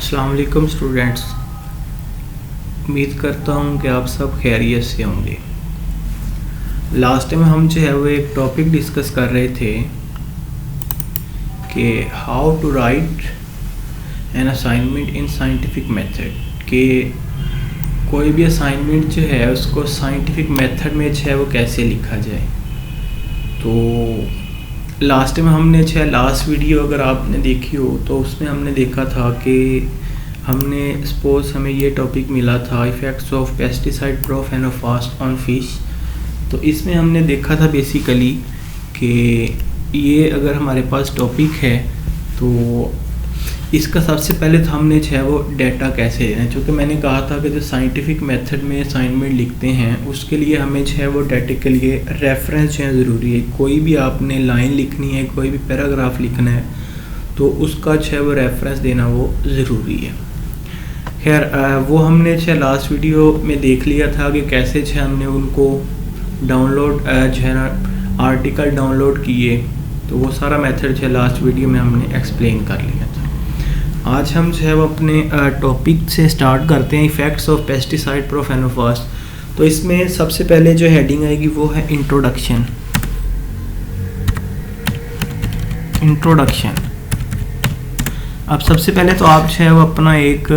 अस्सलाम वालेकुम स्टूडेंट्स। उम्मीद करता हूँ कि आप सब खैरियत से होंगे। लास्ट टाइम हम जो है वो एक टॉपिक डिस्कस कर रहे थे कि how to write an assignment in scientific method, कि कोई भी असाइनमेंट जो है उसको साइंटिफिक मेथड में जो है वो कैसे लिखा जाए। तो लास्ट में हमने लास्ट वीडियो अगर आपने देखी हो तो उसमें हमने देखा था कि हमने सपोज हमें ये टॉपिक मिला था effects of pesticide profenofos on fish. तो इसमें हमने देखा था बेसिकली कि ये अगर हमारे पास टॉपिक है तो इसका सबसे पहले तो हमने वो डाटा कैसे लेना है। चूँकि मैंने कहा था कि जो साइंटिफिक मेथड में असाइनमेंट लिखते हैं उसके लिए हमें वो डाटा के लिए रेफरेंस ज़रूरी है। कोई भी आपने लाइन लिखनी है, कोई भी पैराग्राफ लिखना है तो उसका वो रेफरेंस देना वो ज़रूरी है। खैर वो हमने लास्ट वीडियो में देख लिया था कि कैसे हमने उनको डाउनलोड आर्टिकल डाउनलोड किए। तो वो सारा मेथड लास्ट वीडियो में हमने एक्सप्लेन कर लिया था। आज हम वो अपने टॉपिक से स्टार्ट करते हैं, इफ़ेक्ट्स ऑफ पेस्टिसाइड प्रोफेनोफास। तो इसमें सबसे पहले जो हेडिंग आएगी वो है इंट्रोडक्शन। अब सबसे पहले तो आप वो अपना एक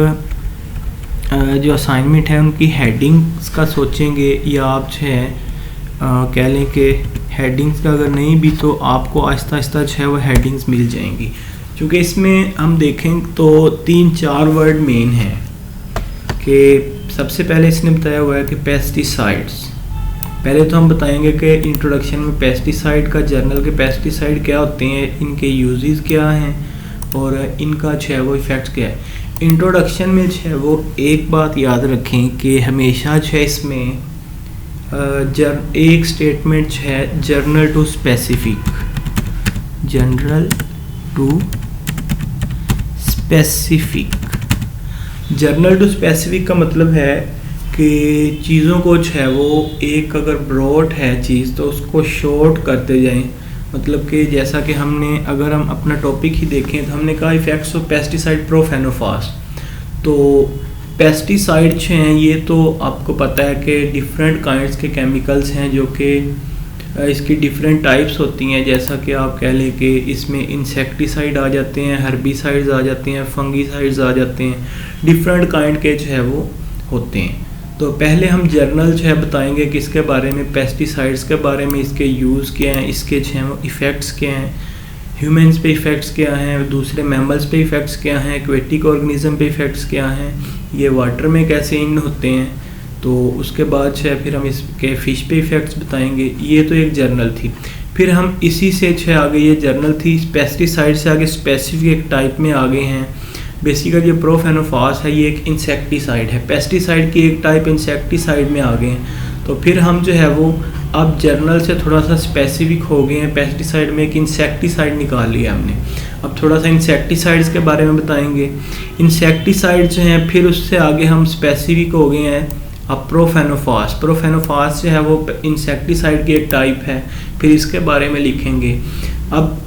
जो असाइनमेंट है उनकी हेडिंग्स का सोचेंगे, या आप कह लें कि हेडिंग्स का अगर नहीं भी तो आपको आहिस्ता आहिस्ता वो हेडिंग्स मिल जाएंगी। क्योंकि इसमें हम देखें तो 3-4 वर्ड मेन हैं। कि सबसे पहले इसने बताया हुआ है कि पेस्टिसाइड्स। पहले तो हम बताएंगे कि इंट्रोडक्शन में पेस्टिसाइड का जर्नल के पेस्टिसाइड क्या होते हैं, इनके यूजेस क्या हैं और इनका वो इफ़ेक्ट क्या है। इंट्रोडक्शन में वो एक बात याद रखें कि हमेशा इसमें एक statement general to specific. General to specific. General to specific का मतलब है कि चीज़ों को वो एक अगर ब्रॉड है चीज़ तो उसको शॉर्ट करते जाएं। मतलब कि जैसा कि अगर हम अपना टॉपिक ही देखें तो हमने कहा इफ़ेक्ट्स ऑफ पेस्टिसाइड प्रोफेनोफास। तो पेस्टिसाइड हैं ये तो आपको पता है कि डिफरेंट काइंड्स के केमिकल्स हैं जो कि इसकी डिफरेंट टाइप्स होती हैं। जैसा कि आप कह लें कि इसमें इंसेक्टिसाइड आ जाते हैं, हर्बिसाइड्स आ जाते हैं, फंगिसाइड्स आ जाते हैं, डिफरेंट काइंड के वो होते हैं। तो पहले हम जर्नल बताएंगे किसके बारे में, पेस्टिसाइड्स के बारे में, इसके यूज़ क्या हैं, इसके वो इफ़ेक्ट्स क्या हैं, ह्यूमन्स पे इफ़ेक्ट्स क्या हैं, दूसरे मैमल्स पे इफ़ेक्ट्स क्या हैं, एक्वेटिक ऑर्गेनिज्म पे इफ़ेक्ट्स क्या हैं, ये वाटर में कैसे इन होते हैं। तो उसके बाद फिर हम इसके फ़िश पे इफ़ेक्ट्स बताएंगे। ये तो एक जर्नल थी। फिर हम इसी से आगे, ये जर्नल थी, पेस्टिसाइड से आगे स्पेसिफिक एक टाइप में आ गए हैं। बेसिकली ये प्रोफेनोफास है, ये एक इंसेक्टिसाइड है। पेस्टिसाइड की एक टाइप इंसेक्टिसाइड में आ गए हैं। तो फिर हम वो अब जर्नल से थोड़ा सा स्पेसिफिक हो गए हैं। पेस्टिसाइड में एक इंसेक्टिसाइड निकाल लिया हमने। अब थोड़ा सा इंसेक्टिसाइड्स के बारे में बताएंगे। इंसेक्टिसाइड हैं फिर उससे आगे हम स्पेसिफिक हो गए हैं अब प्रोफेनोफास वो इंसेक्टिसाइड की एक टाइप है। फिर इसके बारे में लिखेंगे। अब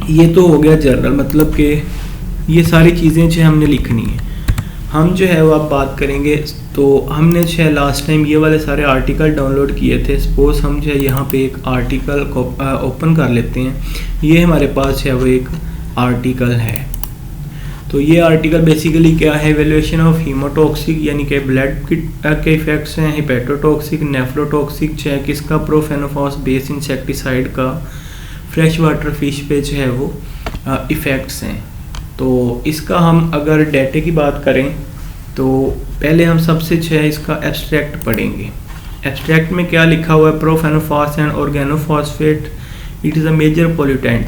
ये तो हो गया जर्नल, मतलब कि ये सारी चीज़ें हमने लिखनी है। हम वो अब बात करेंगे। तो हमने लास्ट टाइम ये वाले सारे आर्टिकल डाउनलोड किए थे। सपोज हम यहाँ पे एक आर्टिकल को ओपन कर लेते हैं। ये हमारे पास वो एक आर्टिकल है। तो ये आर्टिकल बेसिकली क्या है, एवेल्यूएशन ऑफ हीमोटॉक्सिक यानी कि ब्लड के इफेक्ट्स हैं, हिपेटोटॉक्सिक, नेफ्रोटॉक्सिक किसका, प्रोफेनोफास बेस इंसेक्टिसाइड का फ्रेश वाटर फिश पे वो इफ़ेक्ट्स हैं। तो इसका हम अगर डाटा की बात करें तो पहले हम सबसे इसका एब्स्ट्रैक्ट पढ़ेंगे। एब्स्ट्रैक्ट में क्या लिखा हुआ है, profenofos and organophosphate it is a major pollutant,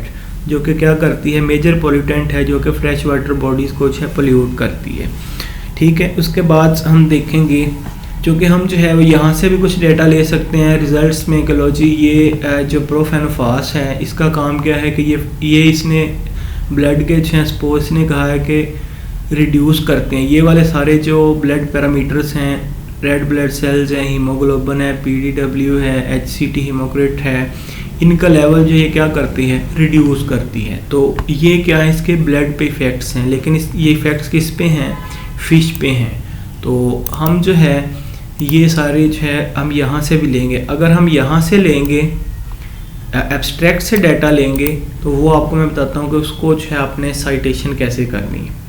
जो कि क्या करती है, मेजर पोल्यूटेंट है जो कि फ्रेश वाटर बॉडीज़ को पोल्यूट करती है। ठीक है। उसके बाद हम देखेंगे, क्योंकि हम वो यहाँ से भी कुछ डेटा ले सकते हैं रिजल्ट्स में कि लो जी ये जो प्रोफेनोफास है इसका काम क्या है कि ये इसने ब्लड के सपोज ने कहा है कि रिड्यूस करते हैं। ये वाले सारे जो ब्लड पैरामीटर्स हैं, रेड ब्लड सेल्स हैं, हीमोग्लोबिन है, PDW है, HCT हीमोक्रिट है, इनका लेवल जो ये क्या करती है, रिड्यूस करती है। तो ये क्या है, इसके ब्लड पे इफ़ेक्ट्स हैं, लेकिन ये इफ़ेक्ट्स किस पे हैं, फ़िश पे हैं। तो हम जो है ये सारे जो है हम यहाँ से भी लेंगे। अगर हम यहाँ से लेंगे, एब्स्ट्रैक्ट से डाटा लेंगे, तो वो आपको मैं बताता हूँ कि उसको जो है आपने साइटेशन कैसे करनी है।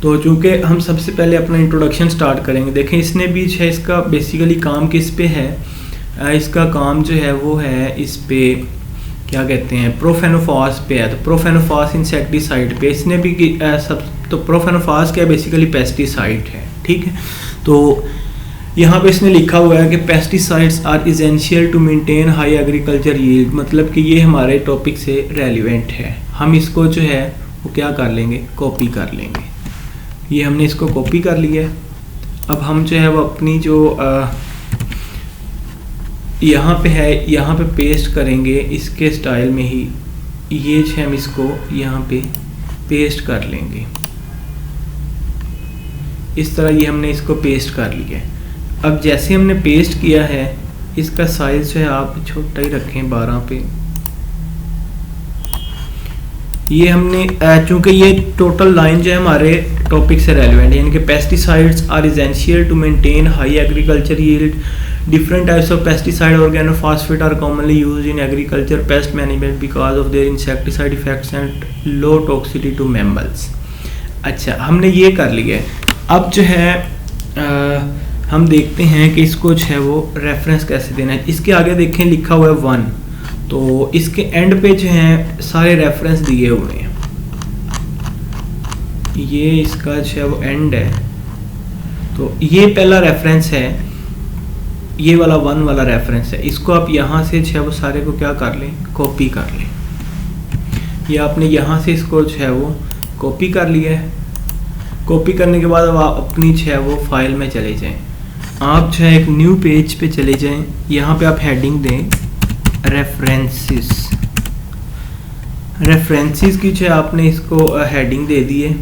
तो चूँकि हम सबसे पहले अपना इंट्रोडक्शन स्टार्ट करेंगे, देखें इसने भी जो है इसका बेसिकली काम किस पे है, इसका काम जो है वो है इस पे क्या कहते हैं, प्रोफेनोफॉस पे है। तो प्रोफेनोफॉस इंसेक्टिसाइड पे इसने भी सब, तो प्रोफेनोफॉस क्या बेसिकली पेस्टिसाइड है, ठीक है। तो यहाँ पे इसने लिखा हुआ है कि pesticides are essential to maintain high agriculture yield, मतलब कि ये हमारे टॉपिक से रेलिवेंट है। हम इसको जो है वो क्या कर लेंगे, कॉपी कर लेंगे। ये हमने इसको कॉपी कर लिया है। अब हम जो है वो अपनी जो यहाँ पे है, यहाँ पे पेस्ट करेंगे इसके स्टाइल में ही। ये जो हम इसको यहाँ पे पेस्ट कर लेंगे इस तरह। ये हमने इसको पेस्ट कर लिया है। अब जैसे हमने पेस्ट किया है, इसका साइज जो है आप छोटा ही रखें 12 पे। ये हमने चूंकि ये टोटल लाइन जो है हमारे टॉपिक से रेलिवेंट है, यानी कि pesticides are essential to maintain high agriculture yield, different types of pesticide organophosphate are commonly used in agriculture pest management because of their insecticide effects and low toxicity to mammals। अच्छा, हमने ये कर लिया है। अब जो है हम देखते हैं कि इसको जो है वो रेफरेंस कैसे देना है। इसके आगे देखें लिखा हुआ है 1, तो इसके एंड पे जो है सारे रेफरेंस दिए हुए हैं। ये इसका जो है वो एंड है। तो ये पहला रेफरेंस है, ये वाला 1 वाला रेफरेंस है। इसको आप यहाँ से जो है वो सारे को क्या कर लें, कॉपी कर लें। ये आपने यहाँ से इसको जो है वो कॉपी कर लिया है। कॉपी करने के बाद अब आप अपनी जो है वो फाइल में चले जाएं। आप जो है एक न्यू पेज पे चले जाएं। यहाँ पे आप हेडिंग दें रेफरेंसेस। रेफरेंसेस की जो है आपने इसको हेडिंग दे दी है।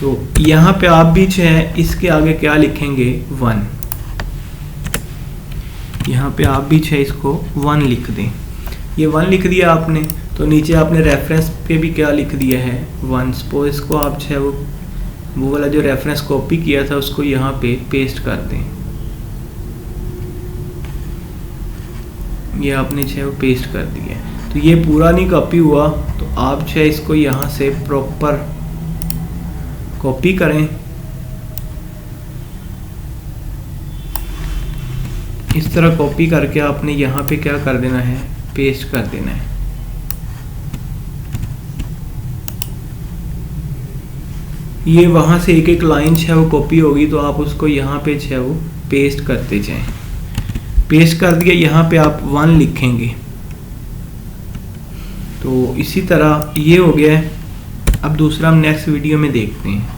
तो यहाँ पे आप भी जो है इसके आगे क्या लिखेंगे, 1। यहाँ पे आप भी है इसको 1 लिख दें। ये 1 लिख दिया आपने, तो नीचे आपने रेफरेंस पे भी क्या लिख दिया है, 1। सपोज इसको आप जो है वो वाला जो रेफरेंस कॉपी किया था उसको यहाँ पे पेस्ट कर दें। ये आपने जो है वो पेस्ट कर दिया है। तो ये पूरा नहीं कॉपी हुआ, तो आप जो है इसको यहाँ से प्रॉपर कॉपी करें। इस तरह कॉपी करके आपने यहाँ पे क्या कर देना है, पेस्ट कर देना है। ये वहाँ से एक एक लाइन है वो कॉपी होगी, तो आप उसको यहाँ पे है वो पेस्ट करते जाएं। पेस्ट कर दिया, यहाँ पे आप 1 लिखेंगे। तो इसी तरह ये हो गया है। अब दूसरा हम नेक्स्ट वीडियो में देखते हैं।